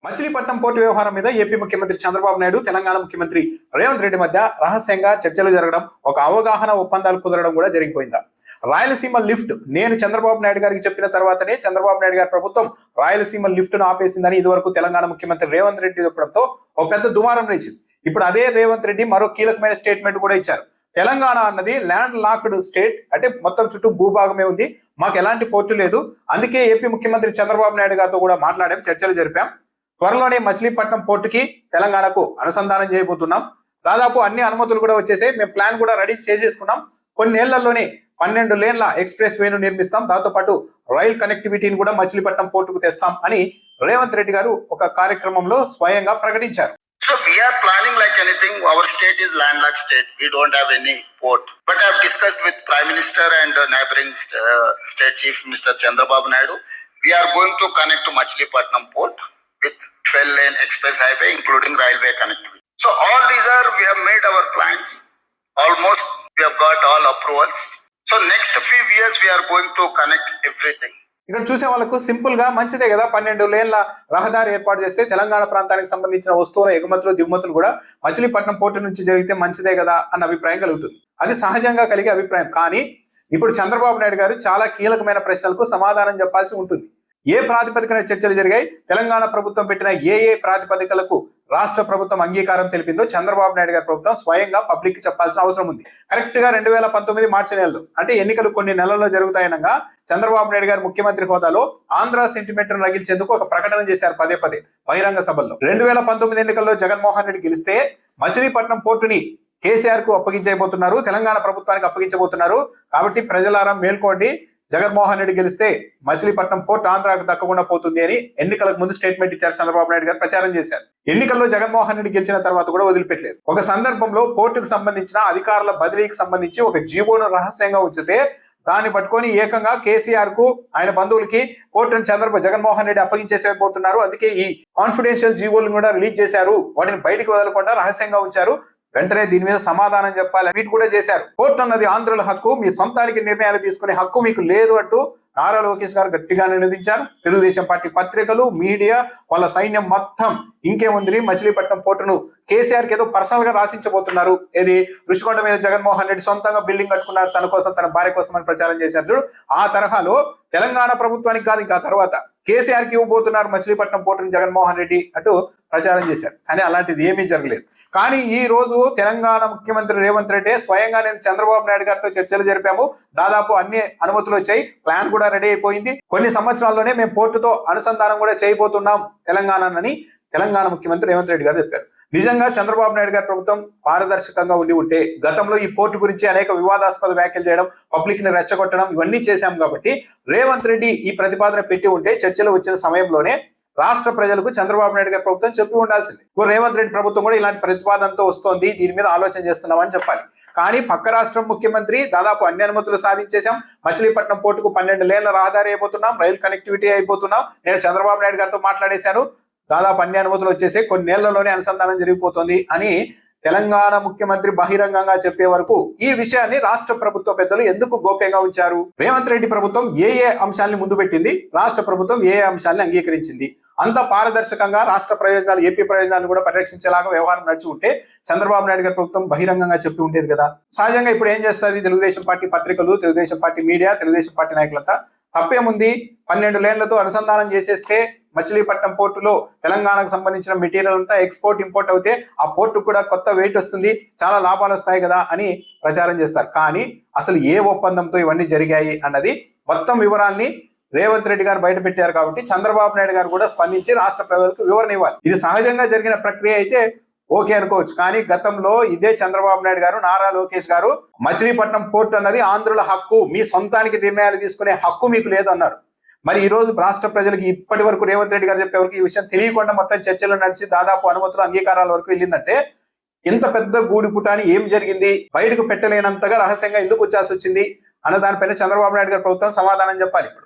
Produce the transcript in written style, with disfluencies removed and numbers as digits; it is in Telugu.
మచిలీపట్నం పోర్టు వ్యవహారం మీద ఏపీ ముఖ్యమంత్రి చంద్రబాబు నాయుడు, తెలంగాణ ముఖ్యమంత్రి రేవంత్ రెడ్డి మధ్య రహస్యంగా చర్చలు జరగడం, ఒక అవగాహన ఒప్పందాలు కుదరడం కూడా జరిగిపోయిందా? రాయలసీమ లిఫ్ట్ నేను చంద్రబాబు నాయుడు గారికి చెప్పిన తర్వాతనే చంద్రబాబు నాయుడు గారి ప్రభుత్వం రాయలసీమ లిఫ్ట్ ను ఆపేసిందని ఇదివరకు తెలంగాణ ముఖ్యమంత్రి రేవంత్ రెడ్డి చెప్పడంతో ఒక పెద్ద దుమారం లేచింది. ఇప్పుడు అదే రేవంత్ రెడ్డి మరో కీలకమైన స్టేట్మెంట్ కూడా ఇచ్చారు. తెలంగాణ అన్నది ల్యాండ్ లాక్డ్ స్టేట్, అంటే మొత్తం చుట్టూ భూభాగమే ఉంది, మాకు ఎలాంటి పోర్టు లేదు. అందుకే ఏపీ ముఖ్యమంత్రి చంద్రబాబు నాయుడు గారితో కూడా మాట్లాడాం, చర్చలు జరిపాం. త్వరలోనే మచిలీపట్నం పోర్టుకి తెలంగాణకు అనుసంధానం చేయబోతున్నాం. దాదాపు అన్ని అనుమతులు కూడా వచ్చేసాయి, మేము ప్లాన్ కూడా రెడీ చేసేసుకున్నాం. కొన్ని ఏళ్లలోనే 12 లేన్ల ఎక్స్ప్రెస్ వేను నిర్మిస్తాం, దాంతోపాటు రైల్ కనెక్టివిటీని కూడా మచిలీపట్నం పోర్టుకు తెస్తాం అని రేవంత్ రెడ్డి గారు ఒక కార్యక్రమంలో స్వయంగా ప్రకటించారు. So we are planning like anything. Our state is landlocked state. We don't have any port. But I have discussed with Prime Minister and neighboring state chief, Mr. Chandrababu Naidu. We are going to connect to Machilipatnam port with 12-lane express highway, including railway connectivity. So all these are, we have made our plans. Almost we have got all approvals. So next few years we are going to connect everything. ఇక్కడ చూసే వాళ్ళకు సింపుల్ గా మంచిదే కదా, 12 లేన్ల రహదారి ఏర్పాటు చేస్తే తెలంగాణ ప్రాంతానికి సంబంధించిన వస్తువుల ఎగుమతులు దిగుమతులు కూడా మచిలీపట్నం పోర్టు నుంచి జరిగితే మంచిదే కదా అన్న అభిప్రాయం కలుగుతుంది. అది సహజంగా కలిగే అభిప్రాయం. కానీ ఇప్పుడు చంద్రబాబు నాయుడు గారు చాలా కీలకమైన ప్రశ్నలకు సమాధానం చెప్పాల్సి ఉంటుంది. ఏ ప్రాతిపదికన చర్చలు జరిగాయి, తెలంగాణ ప్రభుత్వం పెట్టిన ఏ ప్రాతిపదికలకు రాష్ట్ర ప్రభుత్వం అంగీకారం తెలిపిందో చంద్రబాబు నాయుడు గారి ప్రభుత్వం స్వయంగా పబ్లిక్ కి చెప్పాల్సిన అవసరం ఉంది. కరెక్ట్ గా 2019 మార్చి నెలలో, అంటే ఎన్నికలు కొన్ని నెలల్లో జరుగుతాయనగా చంద్రబాబు నాయుడు గారు ముఖ్యమంత్రి హోదాలో ఆంధ్ర సెంటిమెంట్ ను రగిల్చేందుకు ఒక ప్రకటన చేశారు పదే బహిరంగ సభల్లో. 2019 ఎన్నికల్లో జగన్మోహన్ రెడ్డి గెలిస్తే మచిలీపట్నం పోర్టుని కేసీఆర్ కు అప్పగించబోతున్నారు, తెలంగాణ ప్రభుత్వానికి అప్పగించబోతున్నారు. కాబట్టి ప్రజలారా మేల్కోండి, జగన్మోహన్ రెడ్డి గెలిస్తే మచిలీపట్నం పోర్టు ఆంధ్రాకు దక్కకుండా పోతుంది అని ఎన్నికలకు ముందు స్టేట్మెంట్ ఇచ్చారు. చంద్రబాబు నాయుడు గారు ప్రచారం చేశారు. ఎన్నికల్లో జగన్మోహన్ రెడ్డి గెలిచిన తర్వాత కూడా వదిలిపెట్టలేదు. ఒక సందర్భంలో పోర్టుకు సంబంధించిన అధికారుల బదిలీకి సంబంధించి ఒక జీవోను రహస్యంగా ఉంచితే దాన్ని పట్టుకొని ఏకంగా కేసీఆర్ కు ఆయన బంధువులకి పోర్టును జగన్మోహన్ రెడ్డి అప్పగించేసేపోతున్నారు. అందుకే ఈ కాన్ఫిడెన్షియల్ జీవోలను కూడా రిలీజ్ చేశారు, వాటిని బయటకు వదలకుండా రహస్యంగా ఉంచారు. వెంటనే దీని మీద సమాధానం చెప్పాలి, ట్వీట్ కూడా చేశారు. కోర్టు అన్నది ఆంధ్రుల హక్కు, మీ సొంతానికి నిర్ణయాలు తీసుకునే హక్కు మీకు లేదు అంటూ నారా లోకేష్ గారు గట్టిగా నినదించారు. తెలుగుదేశం పార్టీ పత్రికలు, మీడియా, వాళ్ళ సైన్యం మొత్తం ఇంకేముంది, మచిలీపట్నం పోర్టును కేసీఆర్ కి ఏదో పర్సనల్ గా రాసించబోతున్నారు. ఏది రుషికొండ మీద జగన్మోహన్ రెడ్డి సొంతంగా బిల్డింగ్ కట్టుకున్నారు తన కోసం, తన భార్య కోసం అని ప్రచారం చేశారు చూడు. ఆ తరహాలో తెలంగాణ ప్రభుత్వానికి కాదు, ఇంకా తర్వాత కేసీఆర్ కి ఇవ్వబోతున్నారు మచిలీపట్నం పోర్టును జగన్మోహన్ రెడ్డి అంటూ ప్రచారం చేశారు. కానీ అలాంటిది ఏమీ జరగలేదు. కానీ ఈ రోజు తెలంగాణ ముఖ్యమంత్రి రేవంత్ రెడ్డి స్వయంగా నేను చంద్రబాబు నాయుడు గారితో చర్చలు జరిపాము, దాదాపు అన్ని అనుమతులు వచ్చాయి, ప్లాన్ కూడా రెడీ అయిపోయింది, కొన్ని సంవత్సరాల్లోనే మేము పోర్టుతో అనుసంధానం కూడా చేయబోతున్నాం తెలంగాణని తెలంగాణ ముఖ్యమంత్రి రేవంత్ రెడ్డి గారు చెప్పారు. నిజంగా చంద్రబాబు నాయుడు గారి ప్రభుత్వం పారదర్శకంగా ఉంటే గతంలో ఈ పోర్టు గురించి అనేక వివాదాస్పద వ్యాఖ్యలు చేయడం, పబ్లిక్ ని రెచ్చగొట్టడం ఇవన్నీ చేశాం. కాబట్టి రేవంత్ రెడ్డి ఈ ప్రతిపాదన పెట్టి ఉంటే చర్చలు వచ్చిన సమయంలోనే రాష్ట్ర ప్రజలకు చంద్రబాబు నాయుడు గారి ప్రభుత్వం చెప్పి ఉండాల్సింది. రేవంత్ రెడ్డి ప్రభుత్వం కూడా ఇలాంటి ప్రతిపాదనతో వస్తోంది, దీని మీద ఆలోచన చేస్తున్నామని చెప్పాలి. కానీ పక్క రాష్ట్రం ముఖ్యమంత్రి దాదాపు అన్ని అనుమతులు సాధించేశాం, మచిలీపట్నం పోర్టుకు 12 లేన్ల రహదారి అయిపోతున్నాం, రైల్ కనెక్టివిటీ అయిపోతున్నాం, నేను చంద్రబాబు నాయుడు గారితో మాట్లాడేశాను, దాదాపు అన్ని అనుమతులు వచ్చేసి కొన్ని నెలల్లోనే అనుసంధానం జరిగిపోతుంది అని తెలంగాణ ముఖ్యమంత్రి బహిరంగంగా చెప్పే వరకు ఈ విషయాన్ని రాష్ట్ర ప్రభుత్వ పెద్దలు ఎందుకు గోప్యంగా ఉంచారు? రేవంత్ రెడ్డి ప్రభుత్వం ఏ అంశాన్ని ముందు పెట్టింది, రాష్ట్ర ప్రభుత్వం ఏ అంశాన్ని అంగీకరించింది? అంత పారదర్శకంగా రాష్ట్ర ప్రయోజనాలు, ఏపీ ప్రయోజనాలు కూడా పరిరక్షించేలాగా వ్యవహారం నడిచి ఉంటే చంద్రబాబు నాయుడు గారి ప్రభుత్వం బహిరంగంగా చెప్పి ఉండేది కదా. సహజంగా ఇప్పుడు ఏం చేస్తుంది, తెలుగుదేశం పార్టీ పత్రికలు, Telugu Desam party media, Telugu Desam party నాయకులంతా తప్పేముంది, 12 లేన్లతో అనుసంధానం చేసేస్తే మచిలీపట్నం పోర్టులో తెలంగాణకు సంబంధించిన మెటీరియల్ అంతా ఎక్స్పోర్ట్ ఇంపోర్ట్ అవుతే ఆ పోర్టు కూడా కొత్త వెయిట్ వస్తుంది, చాలా లాభాలు వస్తాయి కదా అని ప్రచారం చేస్తారు. కానీ అసలు ఏ ఒప్పందంతో ఇవన్నీ జరిగాయి అన్నది మొత్తం వివరాన్ని రేవంత్ రెడ్డి గారు బయట పెట్టారు. కాబట్టి చంద్రబాబు నాయుడు గారు కూడా స్పందించి రాష్ట్ర ప్రజలకు వివరణ ఇవ్వాలి. ఇది సహజంగా జరిగిన ప్రక్రియ అయితే ఓకే అనుకోవచ్చు. కానీ గతంలో ఇదే చంద్రబాబు నాయుడు గారు, నారా లోకేష్ గారు మచిలీపట్నం పోర్టు అన్నది ఆంధ్రుల హక్కు, మీ సొంతానికి నిర్ణయాలు తీసుకునే హక్కు మీకు లేదు అన్నారు. మరి ఈ రోజు రాష్ట్ర ప్రజలకు ఇప్పటి వరకు రేవంత్ రెడ్డి గారు చెప్పే వరకు ఈ విషయం తెలియకుండా మొత్తం చర్చలు నడిచి దాదాపు అనుమతులు, అంగీకారాల వరకు వెళ్ళిందంటే ఇంత పెద్ద గూడిపుటాని ఏం జరిగింది, బయటకు పెట్టలేనంతగా రహస్యంగా ఎందుకు వచ్చాల్సి వచ్చింది అన్న దానిపైన చంద్రబాబు నాయుడు గారి ప్రభుత్వం సమాధానం చెప్పాలి. ఇప్పుడు